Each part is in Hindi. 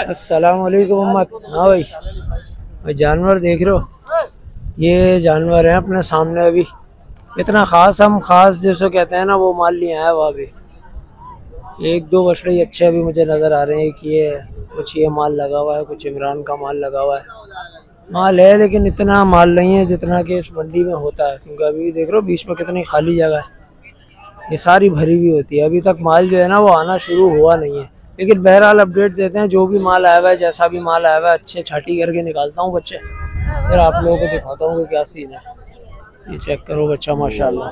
अस्सलाम वालेकुम उम्मत। हाँ भाई जानवर देख रहे हो, ये जानवर है अपने सामने। अभी इतना ख़ास, हम ख़ास जैसे कहते हैं ना, वो माल नहीं आया हुआ अभी। एक दो बछड़े ही अच्छे अभी मुझे नज़र आ रहे हैं कि ये कुछ ये माल लगा हुआ है, कुछ इमरान का माल लगा हुआ है। माल है लेकिन इतना माल नहीं है जितना कि इस मंडी में होता है, क्योंकि अभी देख रहे हो बीच में कितनी खाली जगह है, ये सारी भरी हुई होती है। अभी तक माल जो है ना वो आना शुरू हुआ नहीं है, लेकिन बहरहाल अपडेट देते हैं। जो भी माल आया हुआ है, जैसा भी माल आया हुआ है, अच्छे छाटी करके निकालता हूँ बच्चे, फिर आप लोगों को दिखाता हूँ कि क्या सीन है। ये चेक करो बच्चा, माशाल्लाह।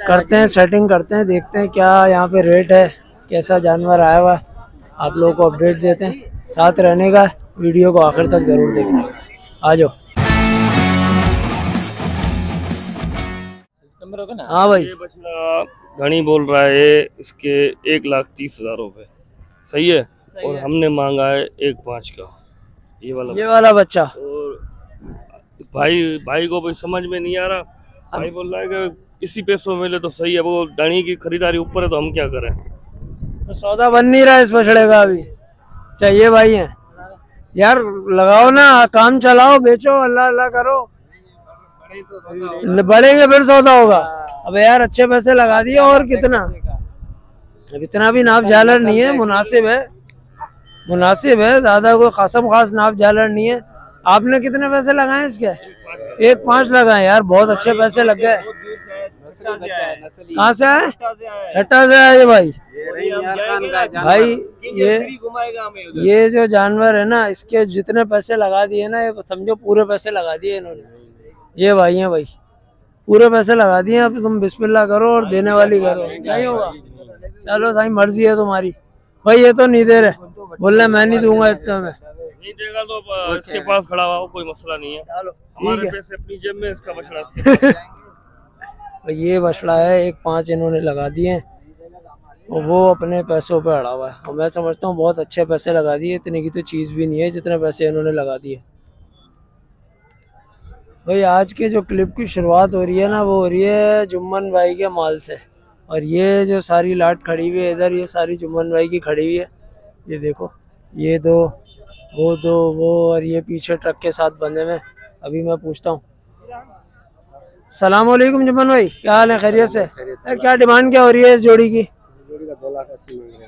करते हैं सेटिंग, करते हैं, देखते हैं क्या यहाँ पे रेट है, कैसा जानवर आया हुआ है, आप लोगों को अपडेट देते हैं। साथ रहने का, वीडियो को आखिर तक ज़रूर देखने का। आ जाओ। हाँ भाई, ये बछड़ा घनी बोल रहा है इसके 1,30,000 रुपए, सही है। और हमने मांगा है 1,5 का ये वाला बच्चा। और भाई को भी समझ में नहीं आ रहा। भाई बोल रहा है कि इसी पैसों में मिले तो सही है, वो धनी की खरीदारी ऊपर है तो हम क्या करें। तो सौदा बन नहीं रहा इस बछड़े का अभी। चाहिए भाई है यार, लगाओ ना, काम चलाओ, बेचो, अल्लाह अल्लाह करो, बढ़ेंगे फिर सौदा होगा। अब यार अच्छे पैसे लगा दिए, और कितना। अब इतना भी नाप झालर नहीं है, मुनासिब है, मुनासिब है, ज्यादा कोई खासम खास नाप झालर नहीं है। आपने कितने पैसे लगाए इसके? 1,5 लगाए यार, बहुत अच्छे पैसे लग गए। कहाँ से आए? छठा से आए भाई। भाई ये जो जानवर है ना, इसके जितने पैसे लगा दिए ना, ये समझो पूरे पैसे लगा दिए इन्होंने। ये भाई हैं भाई, पूरे पैसे लगा दिए। अब तुम बिस्मिल्लाह करो और देने वाली करो, नहीं होगा। चलो साईं, मर्जी है तुम्हारी। भाई ये तो नहीं दे रहे, बोल रहे मैं नहीं दूंगा इतना में। नहीं देगा तो इसके पास खड़ा हुआ, कोई मसला नहीं है। चलो हमारे पैसे अपनी जेब में, इसका बछड़ा इसके पास। ये बछड़ा है, 1,5 इन्होंने लगा दिए हैं, और वो अपने पैसों पे अड़ा हुआ है। और मैं समझता हूँ बहुत अच्छे पैसे लगा दिए, इतने की तो चीज़ भी नहीं है जितने पैसे इन्होंने लगा दिए। भाई आज के जो क्लिप की शुरुआत हो रही है ना, वो हो रही है जुम्मन भाई के माल से। और ये जो सारी लाट खड़ी हुई है इधर, ये सारी जुम्मन भाई की खड़ी हुई है। ये देखो, ये दो, वो और ये पीछे ट्रक के साथ बंधे में। अभी मैं पूछता हूँ। सलाम वालेकुम जुम्मन भाई, क्या हाल है? खैरियत से? यार क्या डिमांड क्या हो रही है इस जोड़ी की?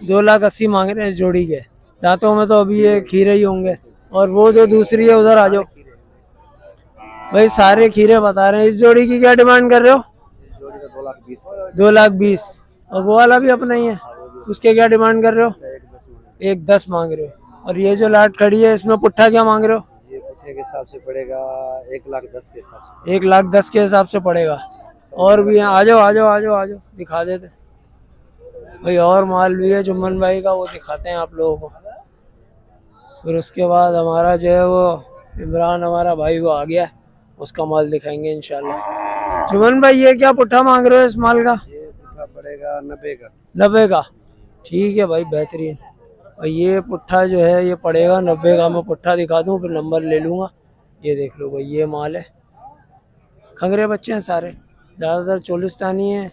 2,80,000 मांग रहे हैं इस जोड़ी के। दांतों में तो अभी ये खीरे ही होंगे। और वो जो दूसरी है, उधर आ जाओ भाई, सारे खीरे बता रहे हैं। इस जोड़ी की क्या डिमांड कर रहे हो? 2,20,000। और वो वाला भी अपना ही है, उसके क्या डिमांड कर रहे हो? 1,10 मांग रहे हो। और ये जो लाट खड़ी है, इसमें पुट्ठा क्या मांग रहे हो? ये पुट्ठे के हिसाब से पड़ेगा 1,10,000 के हिसाब से। 1,10,000 के हिसाब से पड़ेगा। और भी है, आ जाओ आ जाओ आ जाओ आ जाओ, दिखा देते भाई। और माल भी है जुम्मन भाई का, वो दिखाते हैं आप लोगों को। फिर उसके बाद हमारा जो है वो इमरान, हमारा भाई, वो आ गया, उसका माल दिखाएंगे इंशाल्लाह। जुम्मन भाई ये क्या पुट्ठा मांग रहे हो इस माल का? ये पुट्ठा पड़ेगा 90 का। 90 का, ठीक है भाई, बेहतरीन। और ये पुट्ठा जो है ये पड़ेगा 90 का। मैं पुट्ठा दिखा दूँ फिर नंबर ले लूँगा। ये देख लो भाई, ये माल है। खंगरे बच्चे हैं सारे, ज़्यादातर चोलिस्तानी है।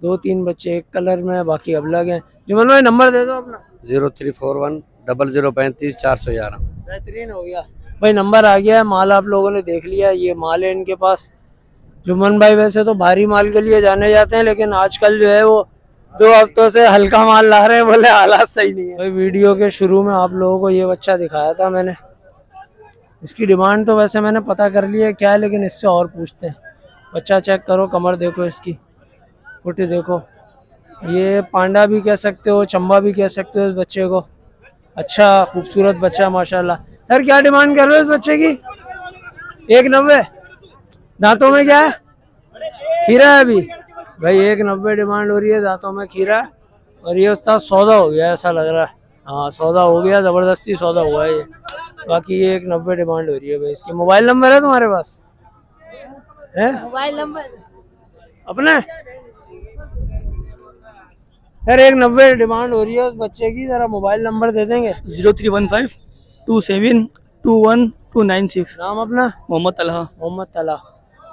2-3 बच्चे एक कलर में, बाकी अब लग हैं। जुम्मन भाई नंबर दे दो अपना। 0341 0035 411। बेहतरीन हो गया भाई, नंबर आ गया है। माल आप लोगों ने देख लिया, ये माल है इनके पास। जुम्मन भाई वैसे तो भारी माल के लिए जाने जाते हैं, लेकिन आजकल जो है वो 2 हफ्तों से हल्का माल ला रहे हैं, बोले हालात सही नहीं है। भाई वीडियो के शुरू में आप लोगों को ये बच्चा दिखाया था मैंने, इसकी डिमांड तो वैसे मैंने पता कर ली है क्या है, लेकिन इससे और पूछते हैं। बच्चा चेक करो, कमर देखो इसकी, फुटी देखो। ये पांडा भी कह सकते हो, चंबा भी कह सकते हो इस बच्चे को। अच्छा खूबसूरत बच्चा माशाल्लाह। सर क्या डिमांड कर रहे हो इस बच्चे की? 1,90। दांतों में क्या है? खीरा है अभी भाई। 1,90 डिमांड हो रही है, दांतों में खीरा। और ये उस्ताद सौदा हो गया ऐसा लग रहा है। हाँ सौदा हो गया, ज़बरदस्ती सौदा हुआ है ये। बाकी ये 1,90 डिमांड हो रही है भाई इसकी। मोबाइल नंबर है तुम्हारे पास? है मोबाइल नंबर अपने? सर 1,90 डिमांड हो रही है उस बच्चे की, जरा मोबाइल नंबर दे देंगे? 0315 27 21 296। नाम अपना? मोहम्मद तलहा। मोहम्मद तला।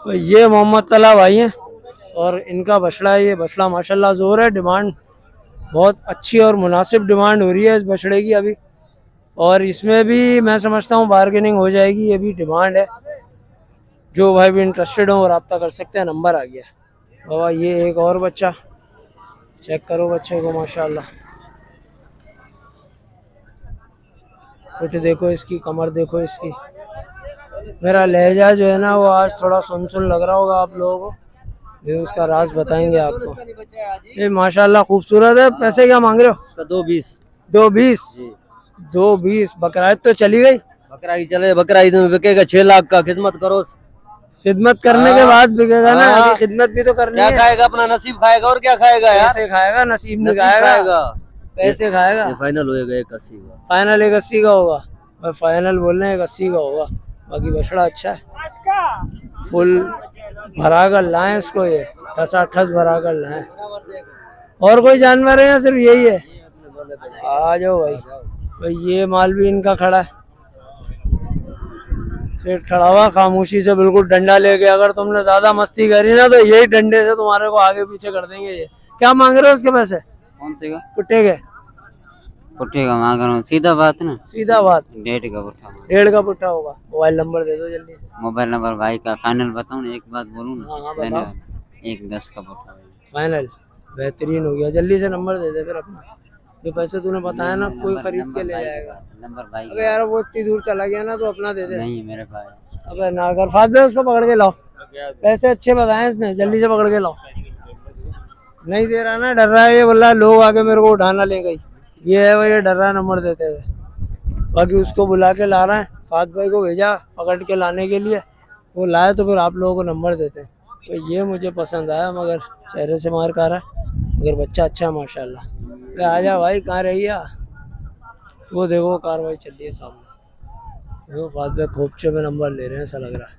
तो ये मोहम्मद तला भाई हैं, और इनका बछड़ा है। ये बछड़ा माशाल्लाह जोर है। डिमांड बहुत अच्छी और मुनासिब डिमांड हो रही है इस बछड़े की अभी, और इसमें भी मैं समझता हूँ बार्गेनिंग हो जाएगी। ये भी डिमांड है, जो भाई भी इंटरेस्टेड हो रब्ता कर सकते हैं। नंबर आ गया बाबा। ये एक और बच्चा, चेक करो बच्चे को माशाल्लाह। कुछ देखो इसकी कमर, देखो इसकी। मेरा लहजा जो है ना वो आज थोड़ा सुन लग रहा होगा आप लोगों को, ये उसका राज बताएंगे आपको। ये माशाल्लाह खूबसूरत है। पैसे क्या मांग रहे हो? इसका 220। 220? 220। बकरा ईद तो चली गई। बकरा ईद चले, बकरा ईद में बिकेगा 6 लाख का। खिदमत करो, खिदमत करने के बाद बिकेगा ना। अभी खिदमत भी तो करनी है। क्या खाएगा? अपना नसीब खाएगा और क्या खाएगा यार। पैसे खाएगा, नसीब नहीं नसीब खाएगा। पैसे खाएगा। ये फाइनल होएगा 180 का। फाइनल 180 का होगा। मैं फाइनल बोल रहे हैं 180 का होगा। बाकी बछड़ा अच्छा है, फुल भरा कर लाए इसको। ये ठस भरा कर लाए। और कोई जानवर है या सिर्फ यही है? आ जाओ भाई। ये माल भी इनका खड़ा है, सेठ खड़ा हुआ खामोशी से, बिल्कुल डंडा लेके। अगर तुमने ज्यादा मस्ती करी ना तो यही डंडे से तुम्हारे को आगे पीछे कर देंगे। ये क्या मांग रहे हो उसके पैसे? कौन से का? पुट्टे के। पुट्टे का मांग रहा हूँ। सीधा बात ना, सीधा बात। 1.5 का पुट्टा। 1.5 का पुट्टा होगा। मोबाइल नंबर दे दो जल्दी से। मोबाइल नंबर भाई का फाइनल बताऊँ ना? एक बात बोलूँ ना? हाँ बताओ। 110 का पुट्टा फाइनल। बेहतरीन हो गया। जल्दी से नंबर दे दे फिर अपना। जो पैसे तूने बताया ना कोई खरीद के ले जाएगा। नंबर भाई। अबे यार वो इतनी दूर चला गया ना तो अपना दे दे। नहीं मेरे भाई। अबे ना कर फादर, उसको पकड़ के लाओ। पैसे अच्छे बताए इसने, जल्दी से पकड़ के लाओ। नहीं दे रहा ना, डर रहा है। ये बोल रहा है लोग आके मेरे को उठाना ले गई। ये है भाई, ये डर रहा है नंबर देते हुए। बाकी उसको बुला के ला रहा है, फाद भाई को भेजा पकड़ के लाने के लिए। वो लाए तो फिर आप लोगों को नंबर देते हैं। तो ये मुझे पसंद आया, मगर चेहरे से मार खा रहा है, मगर बच्चा अच्छा है माशाल्लाह। आ जा भाई, कहाँ रही? वो देखो कार्रवाई चल रही है सामने। वो फाद भाई खोपचे में नंबर ले रहे हैं, ऐसा लग रहा है।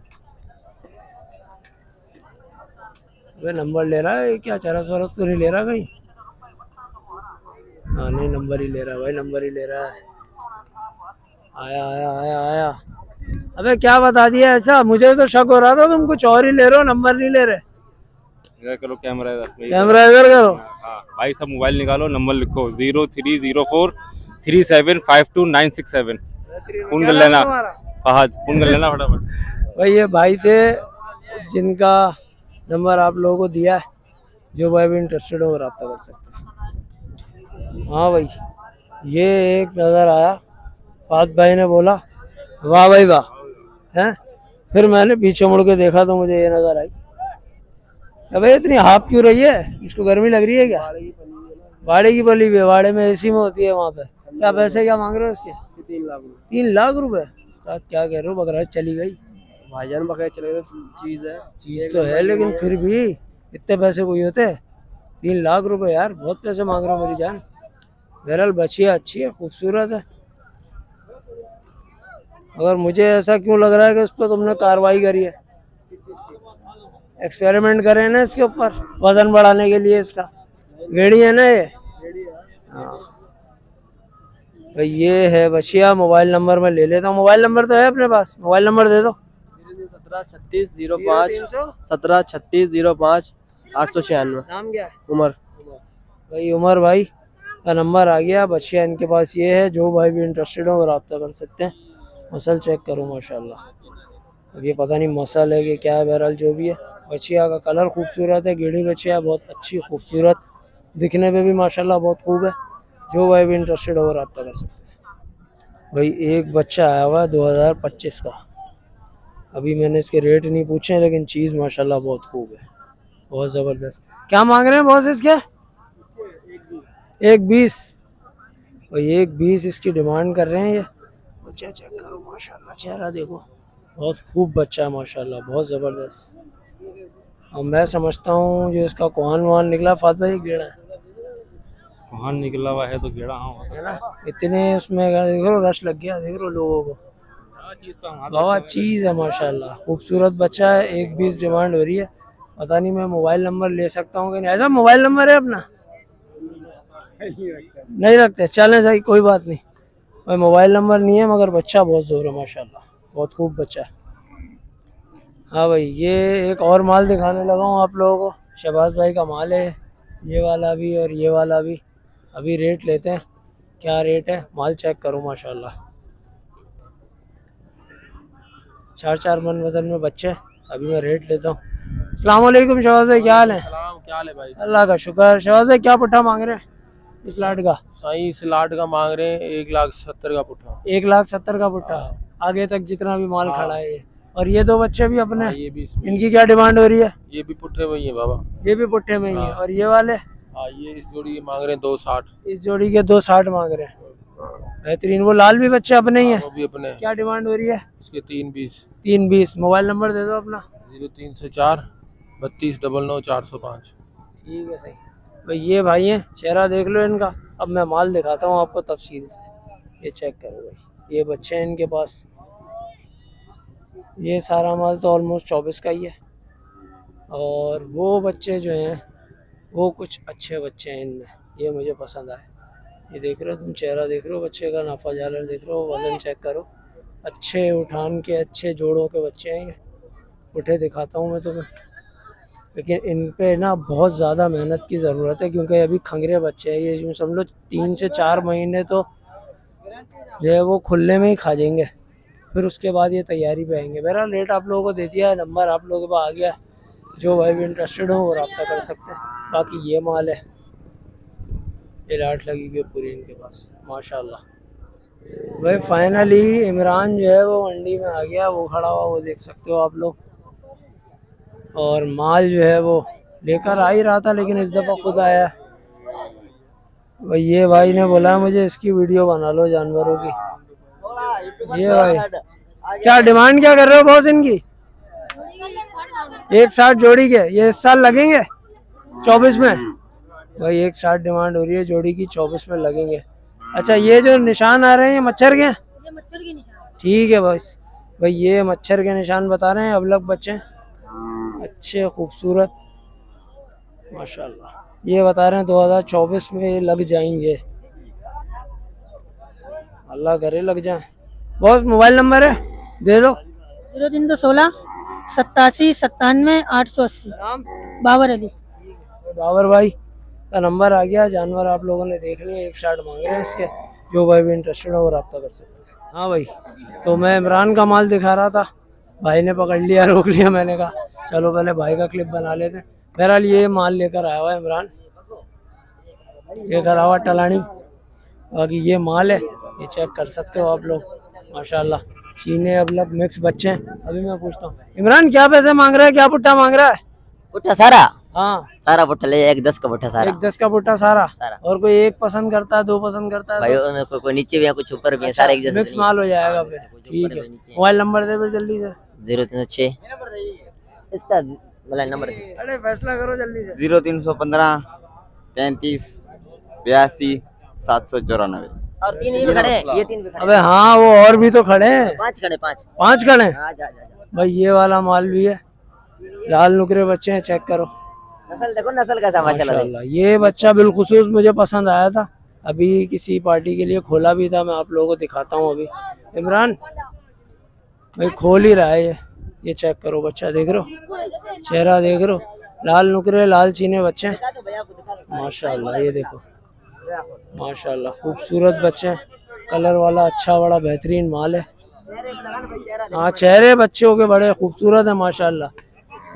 वे नंबर ले रहा है क्या? चरस वरस तो नहीं ले रहा कहीं? हाँ नहीं, नंबर ही ले रहा है भाई, नंबर ही ले रहा है। आया आया आया आया। अबे क्या बता दिया ऐसा? मुझे तो शक हो रहा था तुम कुछ और ही ले रहे हो, नंबर नहीं ले रहे। करो कैमरा इधर करो। हाँ भाई, सब मोबाइल निकालो, नंबर लिखो 0304 3752 फोन कर लेना। हाँ फोन कर लेना फटाफट। भाई ये भाई थे जिनका नंबर आप लोगों को दिया है। जो भाई भी इंटरेस्टेड हो रब्ता कर सकते हैं। हाँ भाई, ये एक नज़र आया। फाद भाई ने बोला वाह भाई वाह, हैं? फिर मैंने पीछे मुड़ के देखा तो मुझे ये नज़र आई। अबे इतनी हाफ क्यों रही है? इसको गर्मी लग रही है क्या? वाड़े की बली भी है, वाड़े में एसी में होती है वहाँ पे। क्या पैसे क्या मांग रहे हो इसके? 3 लाख। 3 लाख रुपए? उस्ताद क्या कह रहे हो? बकरा चली गई भाईजान, बकरा चले गए। चीज है, चीज तो है, लेकिन फिर भी इतने पैसे कोई होते? 3 लाख रुपए यार, बहुत पैसे मांग रहे हो मेरी जान। बहरहाल बछिया अच्छी है, खूबसूरत है, मगर मुझे ऐसा क्यों लग रहा है कि उस पर तुमने कार्रवाई करी है, एक्सपेरिमेंट करे हैं ना इसके ऊपर वजन बढ़ाने के लिए। इसका गेड़ी है ना ये? हाँ तो ये है बछिया। मोबाइल नंबर मैं ले लेता हूँ। मोबाइल नंबर तो है अपने पास? मोबाइल नंबर दे दो। 173605 896। नाम क्या है? उमर। भाई उमर भाई का नंबर आ गया। बछिया इनके पास ये है। जो भाई भी इंटरेस्टेड हो रब्ता कर सकते हैं। मसल चेक करो माशाल्लाह। अब ये पता नहीं मसल है कि क्या है, बहरहाल जो भी है। बछिया का कलर खूबसूरत है, गेड़ी बछिया बहुत अच्छी खूबसूरत, दिखने में भी माशाल्लाह बहुत खूब है। जो भाई भी इंटरेस्टेड हो रब्ता कर सकते हैं। भाई एक बच्चा आया हुआ है 2025 का। अभी मैंने इसके रेट नहीं पूछे, लेकिन चीज़ माशाल्लाह बहुत खूब है, बहुत ज़बरदस्त। क्या मांग रहे हैं बॉस इसके? 120। भाई 120 इसकी डिमांड कर रहे हैं। ये बच्चा चेक करो माशाल्लाह, चेहरा देखो, बहुत खूब बच्चा है माशाल्लाह, बहुत ज़बरदस्त। और मैं समझता हूँ जो इसका कोहान वहान निकला फात भाई गेड़ा है। कोहान निकला हुआ है तो गेड़ा हाँ है ना? इतने उसमें देख लो रश लग गया, देख लो लोगों को। बहुत चीज़ है माशाल्लाह, खूबसूरत बच्चा है। 120 डिमांड हो रही है। पता नहीं मैं मोबाइल नंबर ले सकता हूँ कि नहीं। ऐसा मोबाइल नंबर है अपना? नहीं रखते? चलें सही, कोई बात नहीं। भाई मोबाइल नंबर नहीं है, मगर बच्चा बहुत जोर है माशाल्लाह, बहुत खूब बच्चा है। हाँ भाई, ये एक और माल दिखाने लगा हूँ आप लोगों को। शहबाज भाई का माल है, ये वाला भी और ये वाला भी। अभी रेट लेते हैं, क्या रेट है। माल चेक करो माशाल्लाह, 4-4 मन वजन में बच्चे। अभी मैं रेट लेता हूँ। अस्सलाम वालेकुम शहबाज भाई, क्या हाल है? क्या हाल है भाई? अल्लाह का शुक्र। शहबाज भाई क्या पुट्ठा मांग रहे हैं इस लाट का? साईं इस लाट का मांग रहे हैं 1,70,000 का पुट्ठा। 1,70,000 का पुट्ठा। हाँ। आगे तक जितना भी माल हाँ। खड़ा है ये। और ये 2 बच्चे भी अपने, हाँ, ये भी इसमें- इनकी क्या डिमांड हो रही है? ये भी पुट्ठे वही है बाबा। ये भी पुट्ठे में ही है। हाँ। और ये वाले? हाँ, ये इस जोड़ी के मांग रहे हैं 2,60। इस जोड़ी के 2,60 मांग रहे हैं। बेहतरीन। वो लाल भी बच्चे अपने ही है? वो भी अपने। क्या डिमांड हो रही है? इसके 3,20। 3,20। मोबाइल नंबर दे दो अपना। 0304 32 99 405। ठीक है, सही भाई। ये भाई हैं, चेहरा देख लो इनका। अब मैं माल दिखाता हूँ आपको तफसील से। ये चेक करो भाई, ये बच्चे हैं इनके पास। ये सारा माल तो ऑलमोस्ट 24 का ही है। और वो बच्चे जो हैं वो कुछ अच्छे बच्चे हैं इनमें, ये मुझे पसंद आए। ये देख रहे हो तुम, चेहरा देख रहे हो बच्चे का, नाफा जालर देख रहे हो, वज़न चेक करो। अच्छे उठान के, अच्छे जोड़ों के बच्चे हैं ये। उठे दिखाता हूँ मैं तुम्हें, लेकिन इन पे ना बहुत ज़्यादा मेहनत की ज़रूरत है, क्योंकि अभी खंगरे बच्चे हैं ये। यूँ समझ लो 3 से 4 महीने तो जो है वो खुले में ही खा जाएंगे, फिर उसके बाद ये तैयारी पे आएंगे। बहरहाल रेट आप लोगों को दे दिया है, नंबर आप लोगों के पास आ गया है। जो भाई भी इंटरेस्टेड हो वो रब्ता कर सकते हैं। बाकी ये माल है, ये लाट लगी हुई है पूरी इनके पास माशाल्लाह। भाई फाइनली इमरान जो है वो मंडी में आ गया, वो खड़ा हुआ, वो देख सकते हो आप लोग। और माल जो है वो लेकर आ ही रहा था, लेकिन इस दफ़ा खुद आया। भाई ये भाई ने बोला मुझे इसकी वीडियो बना लो जानवरों की। ये भाई क्या डिमांड क्या कर रहे हो बॉस इनकी? 1,60 जोड़ी के। ये इस साल लगेंगे 24 में? भाई 1,60 डिमांड हो रही है जोड़ी की, 24 में लगेंगे। अच्छा, ये जो निशान आ रहे हैं ये मच्छर के? ये मच्छर के निशान। ठीक है बस भाई, ये मच्छर के निशान बता रहे हैं। अबलग बच्चे अच्छे खूबसूरत माशाल्लाह। ये बता रहे हैं 2024 में लग जाएंगे, अल्लाह करे लग जाए। बहुत मोबाइल नंबर है दे दो। 0316 87 97 880। बाबर अली। बाबर भाई का नंबर आ गया। जानवर आप लोगों ने देख लिए, 1,60 मांग रहे हैं इसके। जो भाई भी इंटरेस्टेड हो वो रब्ता कर सकते हैं। हाँ भाई, तो मैं इमरान का माल दिखा रहा था, भाई ने पकड़ लिया, रोक लिया। मैंने कहा चलो पहले भाई का क्लिप बना लेते हैं। बहरहाल ये माल लेकर आया हुआ है इमरान, ये करा हुआ टलानी। बाकी ये माल है, ये चेक कर सकते हो आप लोग माशाल्लाह। चीने अबलग मिक्स बच्चे हैं। अभी मैं पूछता हूँ इमरान क्या पैसे मांग रहा है, क्या पुट्ठा मांग रहा है? पुट्ठा सारा? हाँ सारा पुट्ठा ले, 1,10 का पुट्ठा सारा। 1,10 का पुट्ठा सारा। सारा। और कोई एक पसंद करता है, 2 पसंद करता है भाई तो? उनमें कोई नीचे भी है, कुछ ऊपर भी है, अच्छा, सारे एक जैसे मिक्स नहीं। माल हो जाएगा फिर। कुछ ऊपर ठीक है, है, नीचे है। मोबाइल नंबर दे फिर जल्दी से। 0306 इसका मोबाइल नंबर है। अरे फैसला करो जल्दी से। 0315 33 82 794। और 3 ये भी खड़े हैं, ये 3 भी खड़े अबे हाँ, वो और भी तो खड़े हैं। 5 खड़े, 5 5 खड़े हैं जा जा जा। भाई। ये वाला माल भी है, लाल नुकरे बच्चे हैं, चेक करो नस्ल देखो, नस्ल कैसा माशाल्लाह। माशाल्लाह। ये बच्चा बिलखुसूस मुझे पसंद आया था, अभी किसी पार्टी के लिए खोला भी था, मैं आप लोगों को दिखाता हूँ अभी। इमरान भाई खोल ही रहा है ये चेक करो बच्चा, देख रहे हो, चेहरा देख रहे हो, लाल नुकरे लाल चीने बच्चे हैं माशाल्लाह। ये देखो माशाल्लाह, खूबसूरत बच्चे हैं, कलर वाला अच्छा बड़ा बेहतरीन माल है। हाँ, चेहरे बच्चों के बड़े खूबसूरत है माशाल्लाह।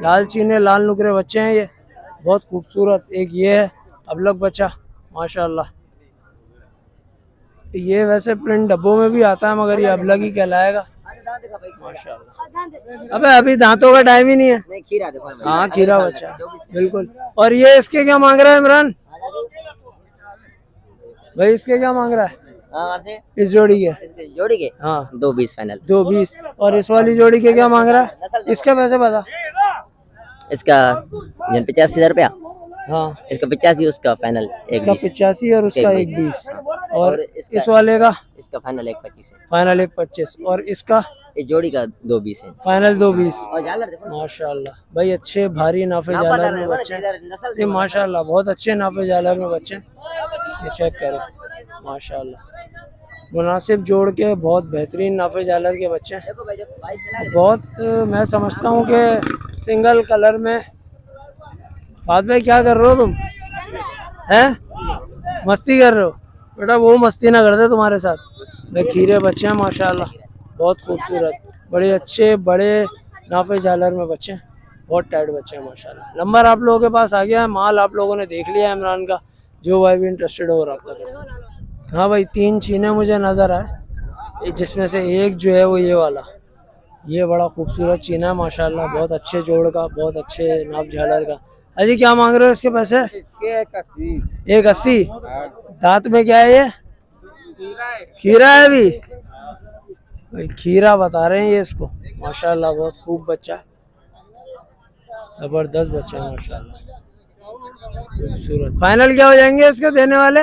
लाल चीने लाल नुकरे बच्चे हैं ये, बहुत खूबसूरत। एक ये है अबलग बच्चा माशाल्लाह। ये वैसे प्रिंट डब्बों में भी आता है, मगर ये अबलग ही कहलाएगा माशाल्लाह। अबे अभी दांतों का टाइम ही नहीं है। नहीं, खीरा देखो। हाँ, खीरा बच्चा बिल्कुल। और ये इसके क्या मांग रहा है इमरान भाई? इसके क्या मांग रहा है इस जोड़ी के? इसके जोड़ी के हाँ 2,20 फाइनल। 2,20। और इस वाली जोड़ी के क्या मांग रहा है? इसके पैसे बता। इसका 85,000 रुपया। हाँ, इसका 85, उसका फाइनल इसका 1,20। 85 और उसका 1,20। और इसका- इस वाले का इसका फाइनल 1,25 है। फाइनल 1,25। और इसका इस जोड़ी का 2,20 है। फाइनल 2,20। और झालर देखो माशाल्लाह भाई, अच्छे भारी नाफे जालर में बच्चे हैं। ये माशाल्लाह बहुत अच्छे नाफे जालर में बच्चे हैं। ये चेक करो माशाल्लाह, मुनासिब जोड़ के बहुत बेहतरीन नाफे जालर के बच्चे हैं। देखो भाई, देखो भाई चला के बहुत मैं समझता हूँ कि सिंगल कलर में। फात भाई क्या कर रहे हो तुम हैं? मस्ती कर रहे हो बेटा, वो मस्ती ना करते तुम्हारे साथ। भाई खीरे बच्चे हैं माशाल्लाह, बहुत खूबसूरत, बड़े अच्छे बड़े नाफे झालर में बच्चे हैं, बहुत टाइट बच्चे हैं माशाल्लाह। नंबर आप लोगों के पास आ गया है, माल आप लोगों ने देख लिया है इमरान का, जो भाई भी इंटरेस्टेड हो रब्ता कर सकते हैं। हाँ भाई 3 चीने मुझे नज़र आए, जिसमें से एक जो है वो ये वाला, ये बड़ा खूबसूरत चीना है माशाल्लाह, बहुत अच्छे जोड़ का, बहुत अच्छे नाप झालर का। अजी क्या मांग रहे हो इसके पैसे? 180। दांत में क्या है ये? खीरा है अभी भाई, खीरा बता रहे हैं ये इसको माशाल्लाह, बहुत खूब बच्चा है, जबरदस्त बच्चा है माशाल्लाह, खूबसूरत। फाइनल क्या हो जाएंगे इसके देने वाले?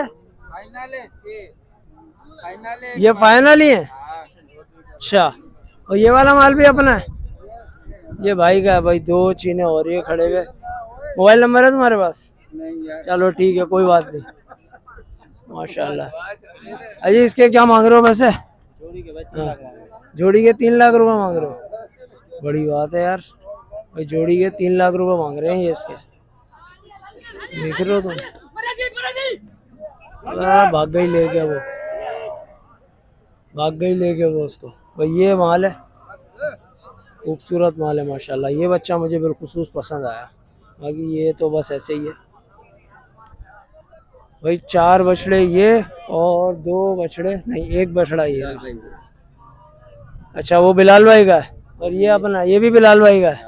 ये फाइनल ही है। अच्छा, और ये वाला माल भी अपना है? ये भाई का है भाई, 2 चीने और ये खड़े हुए। मोबाइल नंबर है तुम्हारे पास? चलो ठीक है, कोई बात नहीं माशाल्लाह। अजी इसके क्या मांग रहे हो वैसे? हाँ, जोड़ी के 3 लाख रुपए मांग रहे हो, बड़ी बात है यार भाई, जोड़ी के 3 लाख रुपए मांग रहे हैं ये इसके, देख रहे हो तुम? भाग गई लेके वो, भाग गई लेके वो उसको भाई। ये माल है, खूबसूरत माल है माशाल्लाह, ये बच्चा मुझे बिलखुसूस पसंद आया, बाकी ये तो बस ऐसे ही है भाई। 4 बछड़े ये और 2 बछड़े नहीं, 1 बछड़ा ये। अच्छा वो बिलाल भाई का है, और ये अपना, ये भी बिलाल भाई का है।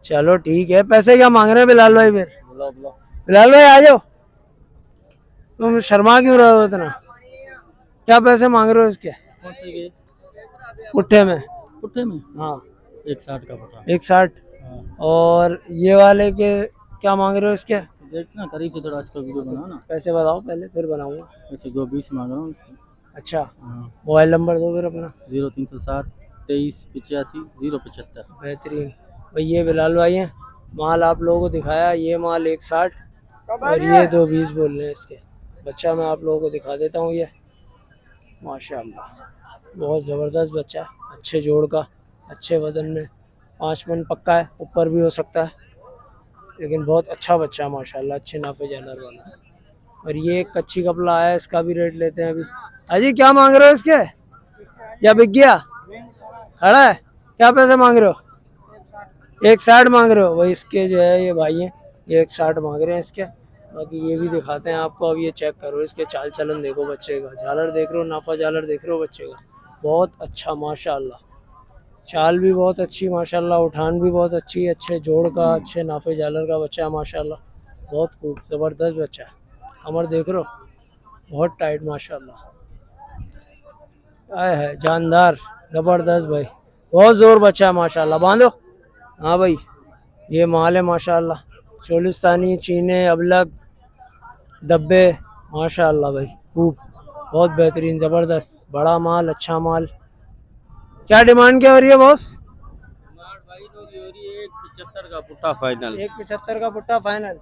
चलो ठीक है, पैसे क्या मांग रहे हैं बिलाल भाई फिर? बिलाल भाई आ जाओ, तुम शर्मा क्यों रहे हो इतना? क्या पैसे मांग रहे हो इसके? पुट्ठे में? पुट्ठे में हाँ 160 का पुट्ठा। 160। और ये वाले के क्या मांग रहे हो इसके? देखना करीब से थोड़ा इसका वीडियो बनाओ ना। पैसे बताओ पहले, फिर बनाऊंगा। ऐसे 220 मांग रहा हूँ। अच्छा हाँ, मोबाइल नंबर दो फिर अपना। 0307 2385 075। बेहतरीन भाई, ये बिलाल भाई हैं, माल आप लोगों को दिखाया, ये माल 160 और ये 220 बोल रहे हैं इसके। बच्चा मैं आप लोगों को दिखा देता हूँ, ये माशाल्लाह बहुत ज़बरदस्त बच्चा है, अच्छे जोड़ का, अच्छे वज़न में, 5 मन पक्का है, ऊपर भी हो सकता है, लेकिन बहुत अच्छा बच्चा है माशाल्लाह, अच्छे नाफे जानवर वाला है। और ये एक कच्ची कपला आया है, इसका भी रेट लेते हैं अभी। अजी क्या मांग रहे हो इसके? या बिक गया? खड़ा है? क्या पैसे मांग रहे हो? 160 मांग रहे हो? वही इसके जो है ये भाई हैं, ये 160 मांग रहे हैं इसके। बाकी ये भी दिखाते हैं आपको, अब ये चेक करो, इसके चाल चलन देखो बच्चे का, झालर देख रहे हो, नाफा झालर देख रहे हो बच्चे का, बहुत अच्छा माशाल्लाह, चाल भी बहुत अच्छी माशाल्लाह, उठान भी बहुत अच्छी, अच्छे जोड़ का, अच्छे नाफे झालर का बच्चा है माशाल्लाह, बहुत खूब ज़बरदस्त बच्चा है। कमर देख रहे हो, बहुत टाइट माशाल्लाह, आए है जानदार, ज़बरदस्त भाई, बहुत ज़ोर बच्चा है माशाल्लाह। बांधो। हाँ भाई ये माल है माशाल्लाह, चोलिस्तानी, चीने, अबलग, डब्बे माशाल्लाह भाई, खूब बहुत बेहतरीन, ज़बरदस्त, बड़ा माल, अच्छा माल। क्या डिमांड क्या हो रही है बॉस? भाई तो ये हो रही है 175 का पुट्ठा फाइनल। 175 का पुट्ठा फाइनल।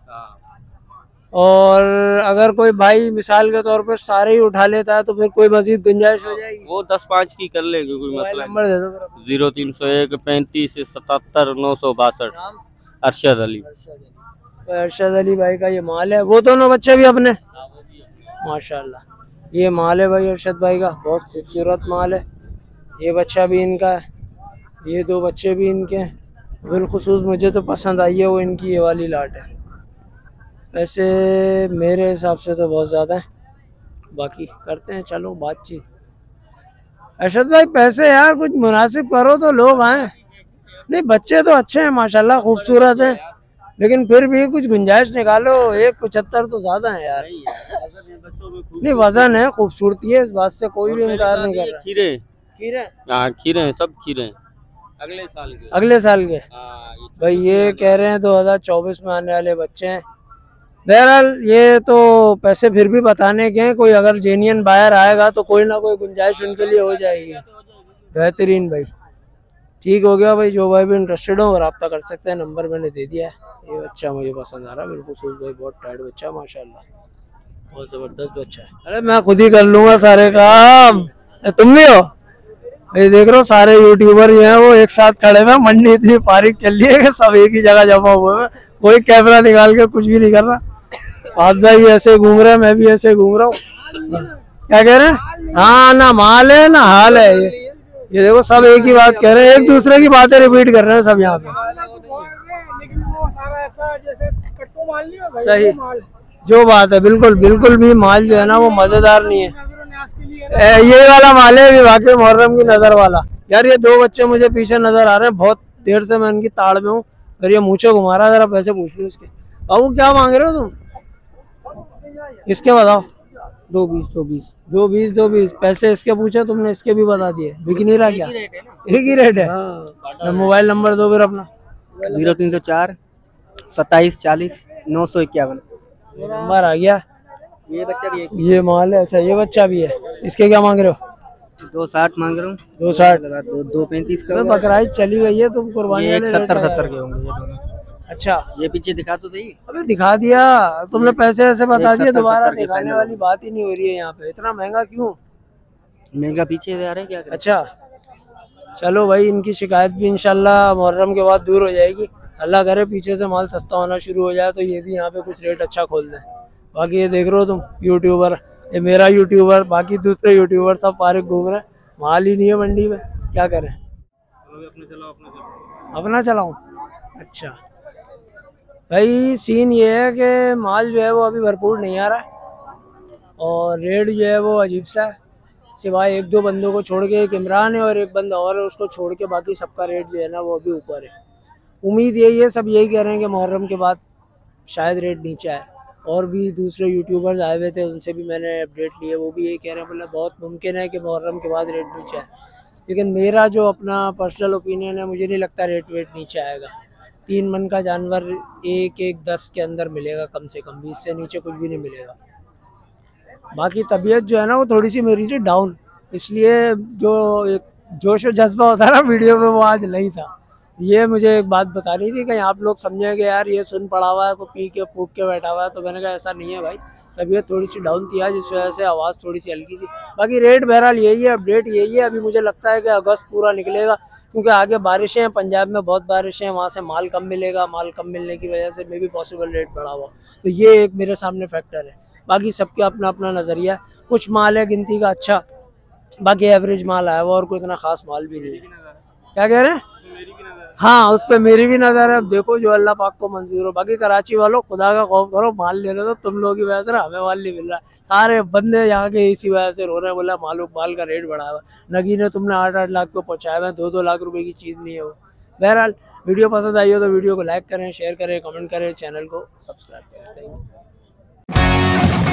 और अगर कोई भाई मिसाल के तौर पर सारे ही उठा लेता है तो फिर कोई मजीद गुंजाइश हो जाएगी? वो 10-5 की कर लेंगे, कोई मसला नंबर दे दो फिर। 0301 35 77 962। अरशद अली। अरशद अली भाई का ये माल है, वो दोनों बच्चे भी अपने माशाल्लाह, ये माल है भाई अरशद भाई का, बहुत खूबसूरत माल है। ये बच्चा भी इनका है, ये 2 बच्चे भी इनके हैं, बिलखुसूस मुझे तो पसंद आई है वो इनकी ये वाली लाट है। वैसे मेरे हिसाब से तो बहुत ज़्यादा है, बाकी करते हैं चलो बातचीत। अरशद भाई पैसे यार कुछ मुनासिब करो तो लोग आए। नहीं बच्चे तो अच्छे हैं माशाल्लाह, खूबसूरत हैं, लेकिन फिर भी कुछ गुंजाइश निकालो। 175 तो ज़्यादा है यार। नहीं वजन है, खूबसूरती है, इस बात से कोई भी इनकार नहीं कर रहा। खीरे खीरे? हाँ खीरे हैं, सब खीरे हैं, अगले साल के। अगले साल के भाई, ये कह रहे हैं 2024 में आने वाले बच्चे हैं। बहरहाल ये तो पैसे फिर भी बताने के हैं, कोई अगर जेन्युइन बायर आएगा तो कोई ना कोई गुंजाइश उनके लिए हो जाएगी। बेहतरीन भाई, ठीक हो गया भाई, जो भाई भी इंटरेस्टेड हो रब्ता कर सकते हैं, नंबर मैंने दे दिया है। ये बच्चा मुझे पसंद आ रहा है बिल्कुल भाई, बहुत टाइट बच्चा माशाल्लाह, बहुत ज़बरदस्त बच्चा है। अरे मैं खुद ही कर लूँगा सारे काम, तुम भी हो? ये देख रहे हो सारे यूट्यूबर जो हैं वो एक साथ खड़े हैं, मंडी इतनी पारिक चल रही है कि सब एक ही जगह जमा हुए हैं, कोई कैमरा निकाल के कुछ भी नहीं कर रहा। पास भाई ऐसे घूम रहे हैं, मैं भी ऐसे घूम रहा हूँ। क्या कह रहे हैं? हाँ, ना माल है ना हाल है। ये देखो सब एक ही बात कह रहे हैं, एक दूसरे की बातें रिपीट कर रहे हैं सब यहाँ पे। सही, जो बात है, बिल्कुल बिल्कुल भी माल जो है ना वो मजेदार नहीं है। ये वाला माल है वाकई मुहर्रम की नजर वाला। यार ये दो बच्चे मुझे पीछे नजर आ रहे हैं, बहुत देर से मैं उनकी ताड़ में हूँ और ये मुँह घुमा रहा है। जरा पैसे पूछ लो इसके। बाबू क्या मांग रहे हो तुम? इसके बताओ। 220 पैसे इसके पूछे तुमने, इसके भी बता दिए। बिक नहीं रहा क्या? एक ही रेट है। मोबाइल नंबर दो फिर अपना। 0304 27 40 951। नंबर आ गया। ये बच्चा भी ये माल है। अच्छा, ये बच्चा भी है। इसके क्या मांग रहे हो? 260 मांग रहा हूँ। 260। 235 का। बकराइद चली गई है, तुम कुर्बानी ये वाले 70 के होंगे ये दोनों। अच्छा, ये पीछे दिखा तो सही। अबे दिखा दिया तुमने, पैसे ऐसे बता दिए, 70 दोबारा के दिखाने फाइनल वाली बात ही नहीं हो रही है यहाँ पे। इतना महंगा क्यों? महंगा पीछे से आ रहा है क्या करें? अच्छा चलो भाई, इनकी शिकायत भी इंशाल्लाह मुहर्रम के बाद दूर हो जाएगी। अल्लाह करे पीछे से माल सस्ता होना शुरू हो जाए तो ये भी यहाँ पे कुछ रेट अच्छा खोल दें। बाकी ये देख रहे हो तुम यूट्यूबर, ये मेरा यूट्यूबर, बाकी दूसरे यूट्यूबर सब फारिग घूम रहे हैं, माल ही नहीं है मंडी में, क्या करें? अपना चलाऊं? अच्छा भाई, सीन ये है कि माल जो है वो अभी भरपूर नहीं आ रहा है और रेट जो है वो अजीब सा है। सिवाय एक दो बंदों को छोड़ के, एक इमरान है और एक बंदा और है, उसको छोड़ के बाकी सबका रेट जो है ना वो अभी ऊपर है। उम्मीद यही है, सब यही कह रहे हैं कि मुहर्रम के बाद शायद रेट नीचे आए। और भी दूसरे यूट्यूबर्स आए हुए थे, उनसे भी मैंने अपडेट लिए, वो भी यही कह रहे हैं, बोला बहुत मुमकिन है कि मुहर्रम के बाद रेट नीचे आए। लेकिन मेरा जो अपना पर्सनल ओपिनियन है, मुझे नहीं लगता रेट वेट नीचे आएगा। 3 मन का जानवर 1-10 के अंदर मिलेगा कम से कम, 20 से नीचे कुछ भी नहीं मिलेगा। बाकी तबीयत जो है ना वो थोड़ी सी मेरी थी डाउन, इसलिए जो एक जोश और जज्बा होता है ना वीडियो में, वो आज नहीं था। ये मुझे एक बात बता रही थी, कहीं आप लोग समझेंगे यार ये सुन पड़ा हुआ है, को पी के फूक के बैठा हुआ है, तो मैंने कहा ऐसा नहीं है भाई, तबीयत थोड़ी सी डाउन थी आज, इस वजह से आवाज़ थोड़ी सी हल्की थी। बाकी रेट बहरहाल यही है, अपडेट यही है। अभी मुझे लगता है कि अगस्त पूरा निकलेगा, क्योंकि आगे बारिशें हैं, पंजाब में बहुत बारिशें हैं, वहाँ से माल कम मिलेगा, माल कम मिलने की वजह से मे भी पॉसिबल रेट बढ़ा हुआ, तो ये एक मेरे सामने फैक्टर है। बाकी सबके अपना अपना नज़रिया, कुछ माल है गिनती का अच्छा, बाकी एवरेज माल आया हुआ और कोई इतना खास माल भी नहीं है। क्या कह रहे हैं? हाँ, उस पर मेरी भी नज़र है। अब देखो जो अल्लाह पाक को मंजूर हो। बाकी कराची वालों, खुदा का खौफ करो, माल ले रहे तो तुम लोगों की वजह से हमें माल नहीं मिल रहा है। सारे बंदे यहाँ के इसी वजह से रो रहे हैं, बोला माल का रेट बढ़ा हुआ। नगी ने तुमने 8-8 लाख पे पहुँचाया हुआ है, 2-2 लाख रुपए की चीज़ नहीं है वो। बहरहाल वीडियो पसंद आई हो तो वीडियो को लाइक करें, शेयर करें, कमेंट करें, चैनल को सब्सक्राइब करें। Thank you.